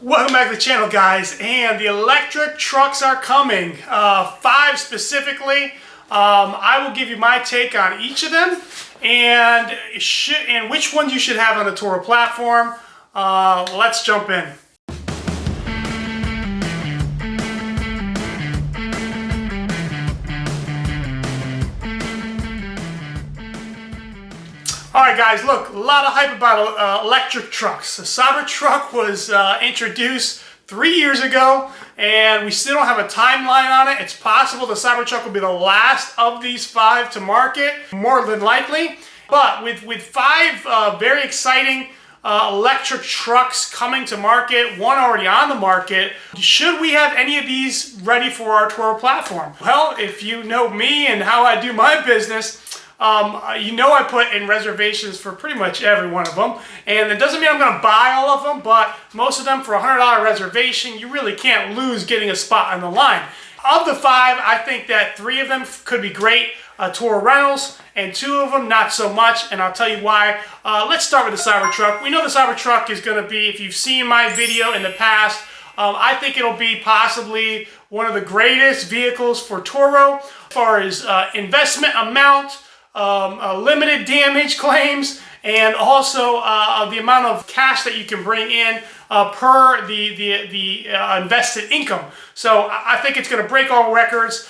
Welcome back to the channel, guys, and the electric trucks are coming. 5 specifically. I will give you my take on each of them and which ones you should have on the Turo platform. Let's jump in. Alright guys, look, a lot of hype about electric trucks. The Cybertruck was introduced 3 years ago, and we still don't have a timeline on it. It's possible the Cybertruck will be the last of these 5 to market, more than likely. But with 5 very exciting electric trucks coming to market, one already on the market, should we have any of these ready for our Turo platform? Well, if you know me and how I do my business, you know I put in reservations for pretty much every one of them, and it doesn't mean I'm going to buy all of them, but most of them for a $100 reservation, you really can't lose getting a spot on the line. Of the 5, I think that 3 of them could be great Turo rentals, and 2 of them not so much, and I'll tell you why. Let's start with the Cybertruck. We know the Cybertruck is going to be, if you've seen my video in the past, I think it'll be possibly one of the greatest vehicles for Turo as far as investment amount, limited damage claims, and also the amount of cash that you can bring in per the invested income. So I think it's going to break all records,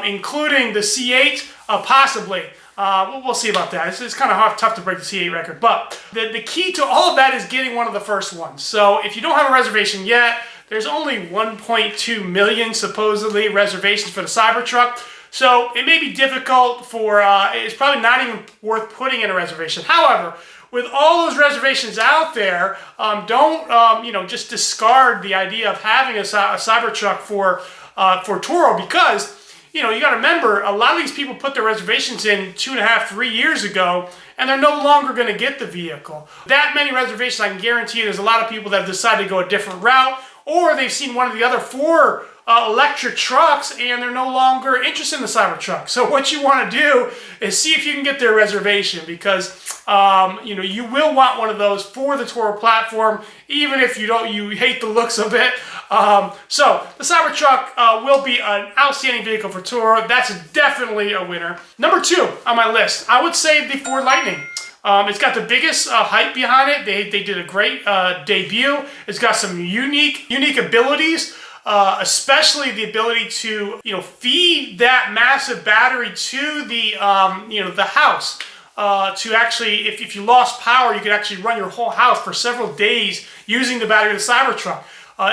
including the C8, possibly. We'll see about that. It's kind of tough to break the C8 record, but the key to all of that is getting one of the first ones. So if you don't have a reservation yet, there's only 1.2 million supposedly reservations for the Cybertruck. So it may be difficult for, it's probably not even worth putting in a reservation. However, with all those reservations out there, don't just discard the idea of having a Cybertruck for Turo, because you got to remember, a lot of these people put their reservations in 2.5, 3 years ago, and they're no longer going to get the vehicle. That many reservations, I can guarantee you, there's a lot of people that have decided to go a different route, or they've seen one of the other 4 electric trucks and they're no longer interested in the Cybertruck. So what you want to do is see if you can get their reservation, because you will want one of those for the Turo platform, even if you hate the looks of it. So the Cybertruck will be an outstanding vehicle for Turo. That's definitely a winner. Number 2 on my list, I would say the Ford Lightning. It's got the biggest hype behind it. They did a great debut. It's got some unique abilities. Especially the ability to, feed that massive battery to the, the house. To actually, if you lost power, you could actually run your whole house for several days using the battery of the Cybertruck.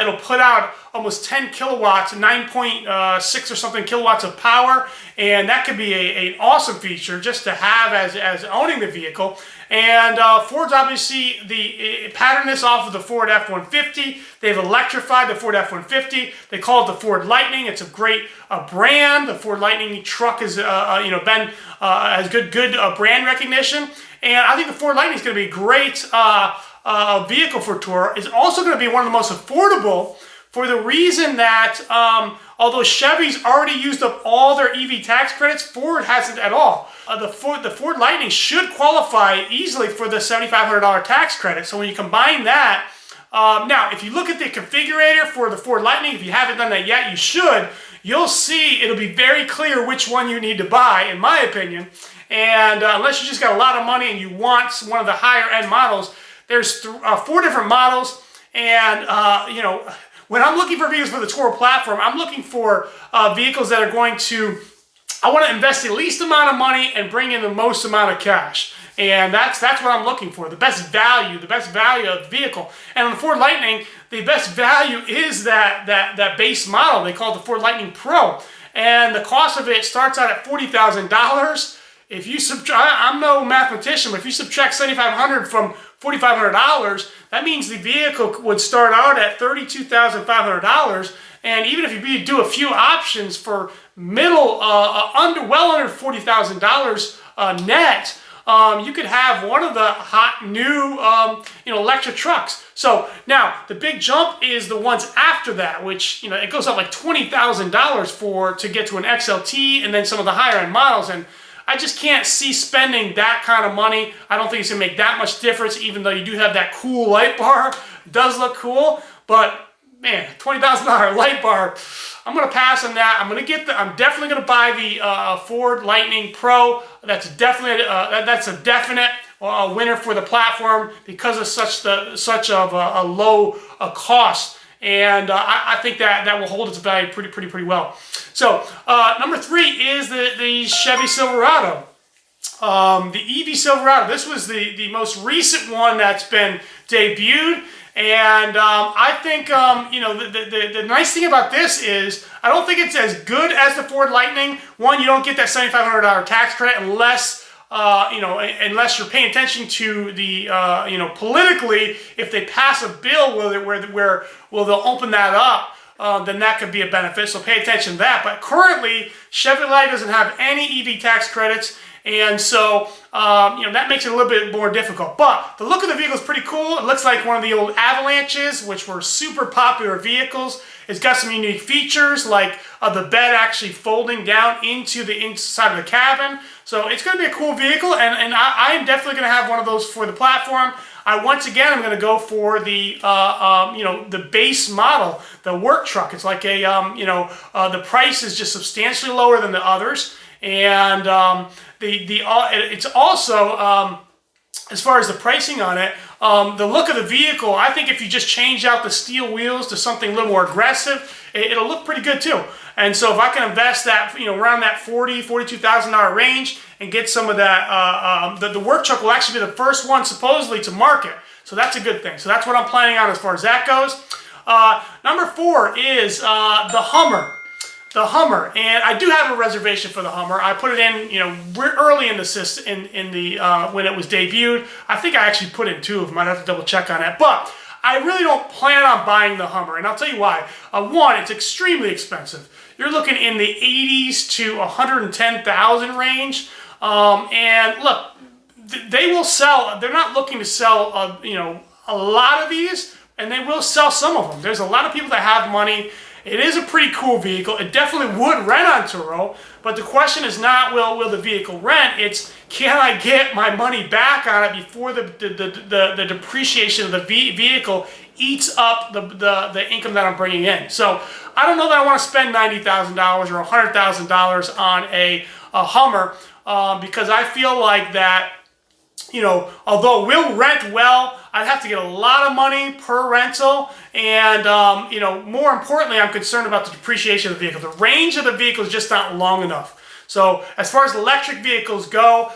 It'll put out almost 10 kilowatts, 9.6 or something kilowatts of power, and that could be an awesome feature just to have as owning the vehicle. And Ford's obviously patterned this off of the Ford F-150. They've electrified the Ford F-150. They call it the Ford Lightning. It's a great brand. The Ford Lightning truck has has good brand recognition, and I think the Ford Lightning is going to be a great vehicle for Turo. It's also going to be one of the most affordable, for the reason that although Chevy's already used up all their EV tax credits, Ford hasn't at all. The Ford Lightning should qualify easily for the $7,500 tax credit. So when you combine that, now if you look at the configurator for the Ford Lightning, if you haven't done that yet, you should. You'll see it'll be very clear which one you need to buy, in my opinion. And unless you just got a lot of money and you want one of the higher end models, there's 4 different models, and when I'm looking for vehicles for the Turo platform, I'm looking for vehicles that are going to, I want to invest the least amount of money and bring in the most amount of cash, and that's what I'm looking for. The best value of the vehicle. And on the Ford Lightning, the best value is that base model. They call it the Ford Lightning Pro, and the cost of it starts out at $40,000. If you subtract, I'm no mathematician, but if you subtract $7,500 from $4,500, that means the vehicle would start out at $32,500. And even if you do a few options for well under $40,000 net, you could have one of the hot new electric trucks. So now the big jump is the ones after that, which it goes up like $20,000 to get to an XLT, and then some of the higher end models. And I just can't see spending that kind of money. I don't think it's going to make that much difference, even though you do have that cool light bar. It does look cool. But man, $20,000 light bar, I'm gonna pass on that. I'm definitely gonna buy the Ford Lightning Pro. That's definitely that's a definite winner for the platform because of such of a low cost. And I think that will hold its value pretty well. So number 3 is the Chevy Silverado. The EV Silverado. This was the most recent one that's been debuted. And I think, you know, the nice thing about this is I don't think it's as good as the Ford Lightning. One, you don't get that $7,500 tax credit unless, you know, unless you're paying attention to the, you know, politically, if they pass a bill where they'll open that up, then that could be a benefit. So pay attention to that. But currently, Chevrolet doesn't have any EV tax credits. And so, you know, that makes it a little bit more difficult. But the look of the vehicle is pretty cool. It looks like one of the old Avalanches, which were super popular vehicles. It's got some unique features, like the bed actually folding down into the inside of the cabin. So it's going to be a cool vehicle, and I am definitely going to have one of those for the platform. Once again, I'm going to go for the, you know, the base model, the work truck. It's like a, you know, the price is just substantially lower than the others. And it's also, as far as the pricing on it, the look of the vehicle, I think if you just change out the steel wheels to something a little more aggressive, it'll look pretty good too. And so if I can invest that, you know, around that $42,000 range and get some of that, the work truck will actually be the first one supposedly to market. So that's a good thing. So that's what I'm planning on as far as that goes. Number 4 is the Hummer. The Hummer, and I do have a reservation for the Hummer. I put it in, you know, early in the system, in the when it was debuted. I think I actually put in 2 of them. I'd have to double check on that, but I really don't plan on buying the Hummer, and I'll tell you why. One, it's extremely expensive. You're looking in the 80s to 110,000 range, and look, they will sell. They're not looking to sell, you know, a lot of these, and they will sell some of them. There's a lot of people that have money. It is a pretty cool vehicle. It definitely would rent on Turo, but the question is not will the vehicle rent, it's can I get my money back on it before the depreciation of the vehicle eats up the income that I'm bringing in. So I don't know that I want to spend $90,000 or $100,000 on a Hummer because I feel like that, you know, although it will rent well, I'd have to get a lot of money per rental. And, you know, more importantly, I'm concerned about the depreciation of the vehicle. The range of the vehicle is just not long enough. So as far as electric vehicles go,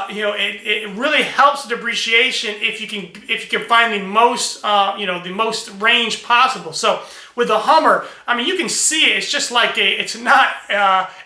you know, it really helps the depreciation if you can find the most, you know, the most range possible. So with the Hummer, I mean, you can see it. It's just like it's not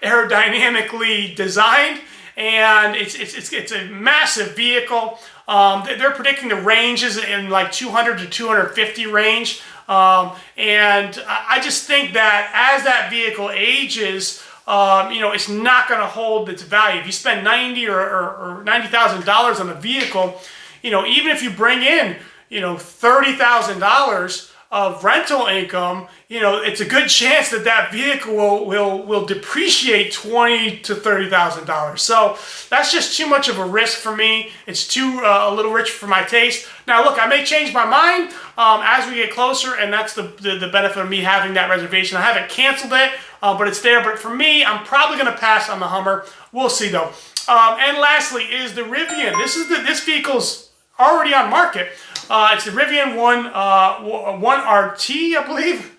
aerodynamically designed. And it's a massive vehicle. They're predicting the ranges in like 200 to 250 range. And I just think that as that vehicle ages, you know, it's not going to hold its value. If you spend $90,000 or $90,000 on a vehicle, you know, even if you bring in, you know, $30,000 of rental income, you know, it's a good chance that that vehicle will depreciate $20,000 to $30,000. So that's just too much of a risk for me. It's too a little rich for my taste. Now, look, I may change my mind as we get closer, and that's the benefit of me having that reservation. I haven't canceled it, but it's there. But for me, I'm probably going to pass on the Hummer. We'll see, though. And lastly is the Rivian. This vehicle's already on market. It's the Rivian 1RT, I believe.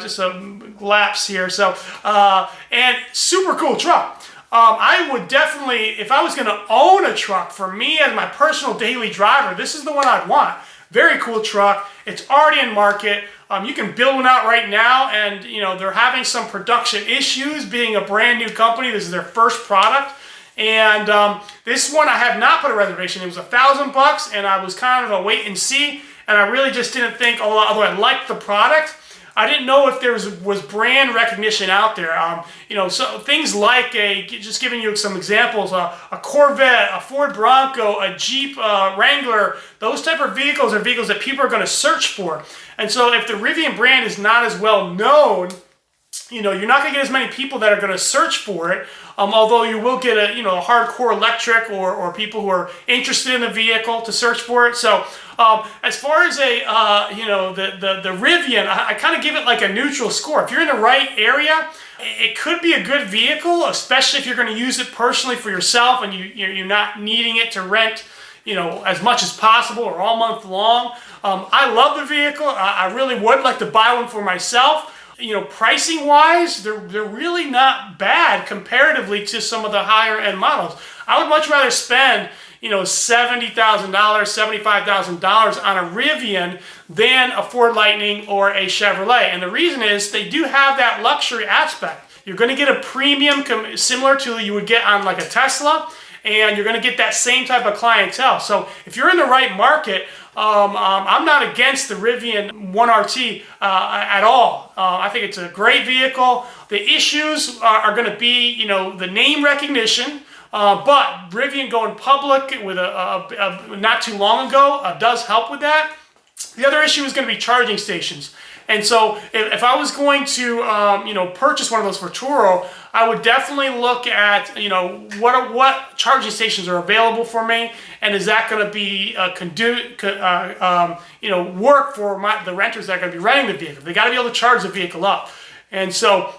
Just a lapse here. So, and super cool truck. I would definitely, if I was going to own a truck, for me as my personal daily driver, this is the one I'd want. Very cool truck. It's already in market. You can build one out right now, and you know they're having some production issues. Being a brand new company, this is their first product. And this one I have not put a reservation. It was $1,000, and I was kind of a wait and see. And I really just didn't think, although I liked the product, I didn't know if there was brand recognition out there. You know, so things like just giving you some examples, a Corvette, a Ford Bronco, a Jeep Wrangler. Those type of vehicles are vehicles that people are going to search for. And so if the Rivian brand is not as well known, you're not going to get as many people that are going to search for it, although you will get a hardcore electric or people who are interested in the vehicle to search for it. So as far as the Rivian, I kind of give it like a neutral score. If you're in the right area, it could be a good vehicle, especially if you're going to use it personally for yourself and you're not needing it to rent as much as possible or all month long. I love the vehicle. I really would like to buy one for myself. Pricing wise, they're really not bad comparatively to some of the higher end models. I would much rather spend $70,000, $75,000 on a Rivian than a Ford Lightning or a Chevrolet. And the reason is they do have that luxury aspect. You're going to get a premium similar to you would get on like a Tesla, and you're going to get that same type of clientele. So if you're in the right market, I'm not against the Rivian 1RT at all. I think it's a great vehicle. The issues are going to be, the name recognition. But Rivian going public with not too long ago does help with that. The other issue is going to be charging stations. And so if I was going to, purchase one of those for Turo, I would definitely look at, what charging stations are available for me, and is that going to be work for the renters that are going to be renting the vehicle. They got to be able to charge the vehicle up. And so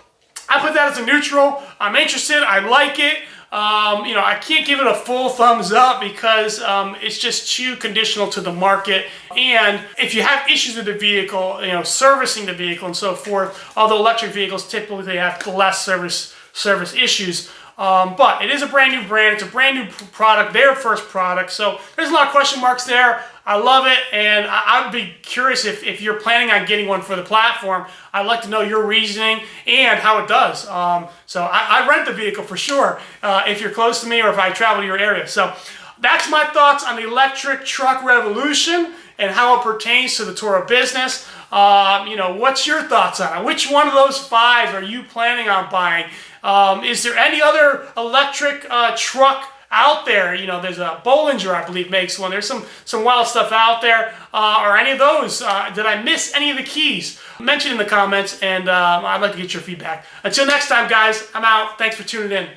I put that as a neutral. I'm interested. I like it. I can't give it a full thumbs up because it's just too conditional to the market. And if you have issues with the vehicle, servicing the vehicle and so forth, although electric vehicles typically have less service issues. But it is a brand new brand. It's a brand new product, their first product. So there's a lot of question marks there. I love it, and I'd be curious if you're planning on getting one for the platform. I'd like to know your reasoning and how it does. So I rent the vehicle for sure if you're close to me or if I travel to your area. So that's my thoughts on the electric truck revolution and how it pertains to the Turo business. What's your thoughts on it? Which one of those 5 are you planning on buying? Is there any other electric truck out there? There's a Bollinger, I believe, makes one. There's some wild stuff out there. Are any of those? Did I miss any of the keys? Mention in the comments, and I'd like to get your feedback. Until next time, guys, I'm out. Thanks for tuning in.